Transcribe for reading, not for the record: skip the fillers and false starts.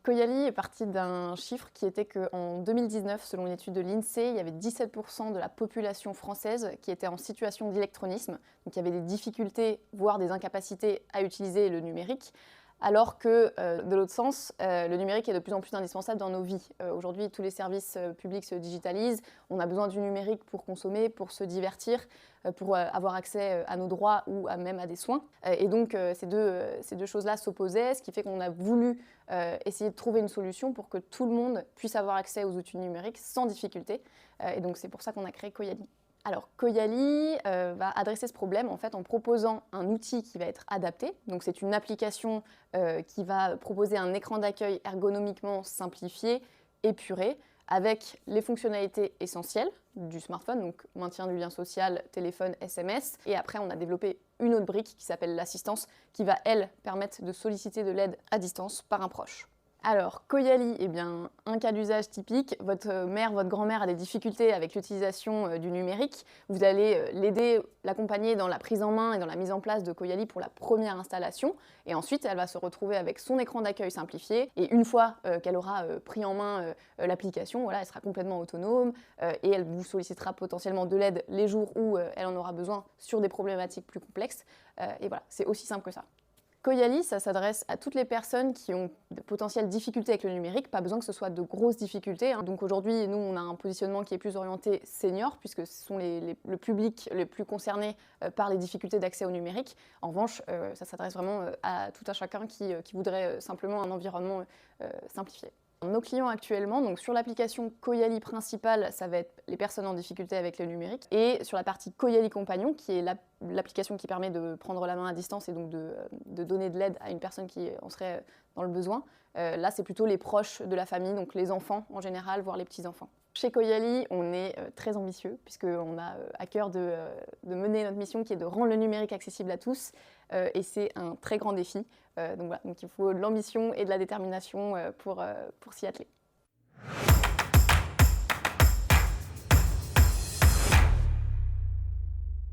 Coyali est parti d'un chiffre qui était qu'en 2019, selon une étude de l'INSEE, il y avait 17% de la population française qui était en situation d'électronisme, donc il y avait des difficultés, voire des incapacités à utiliser le numérique. Alors que, de l'autre sens, le numérique est de plus en plus indispensable dans nos vies. Aujourd'hui, tous les services publics se digitalisent, on a besoin du numérique pour consommer, pour se divertir, pour avoir accès à nos droits ou même à des soins. Et donc, ces deux choses-là s'opposaient, ce qui fait qu'on a voulu essayer de trouver une solution pour que tout le monde puisse avoir accès aux outils numériques sans difficulté. Et donc, c'est pour ça qu'on a créé Coyali. Alors, Coyali va adresser ce problème en fait en proposant un outil qui va être adapté. Donc, c'est une application qui va proposer un écran d'accueil ergonomiquement simplifié, épuré, avec les fonctionnalités essentielles du smartphone, donc maintien du lien social, téléphone, SMS. Et après, on a développé une autre brique qui s'appelle l'assistance, qui va, elle, permettre de solliciter de l'aide à distance par un proche. Alors, Coyali, eh bien, un cas d'usage typique, votre mère, votre grand-mère a des difficultés avec l'utilisation du numérique. Vous allez l'aider, l'accompagner dans la prise en main et dans la mise en place de Coyali pour la première installation. Et ensuite, elle va se retrouver avec son écran d'accueil simplifié. Et une fois qu'elle aura pris en main l'application, voilà, elle sera complètement autonome et elle vous sollicitera potentiellement de l'aide les jours où elle en aura besoin sur des problématiques plus complexes. Et voilà, c'est aussi simple que ça. Coyali, ça s'adresse à toutes les personnes qui ont de potentielles difficultés avec le numérique, pas besoin que ce soit de grosses difficultés. Donc aujourd'hui, nous, on a un positionnement qui est plus orienté senior, puisque ce sont le public le plus concerné par les difficultés d'accès au numérique. En revanche, ça s'adresse vraiment à tout un chacun qui voudrait simplement un environnement simplifié. Nos clients actuellement, donc sur l'application Coyali principale, ça va être les personnes en difficulté avec le numérique. Et sur la partie Coyali Compagnon, qui est l'application qui permet de prendre la main à distance et donc de donner de l'aide à une personne qui en serait dans le besoin, là c'est plutôt les proches de la famille, donc les enfants en général, voire les petits-enfants. Chez Coyali, on est très ambitieux puisqu'on a à cœur de mener notre mission qui est de rendre le numérique accessible à tous et c'est un très grand défi. Donc voilà, donc il faut de l'ambition et de la détermination pour s'y atteler.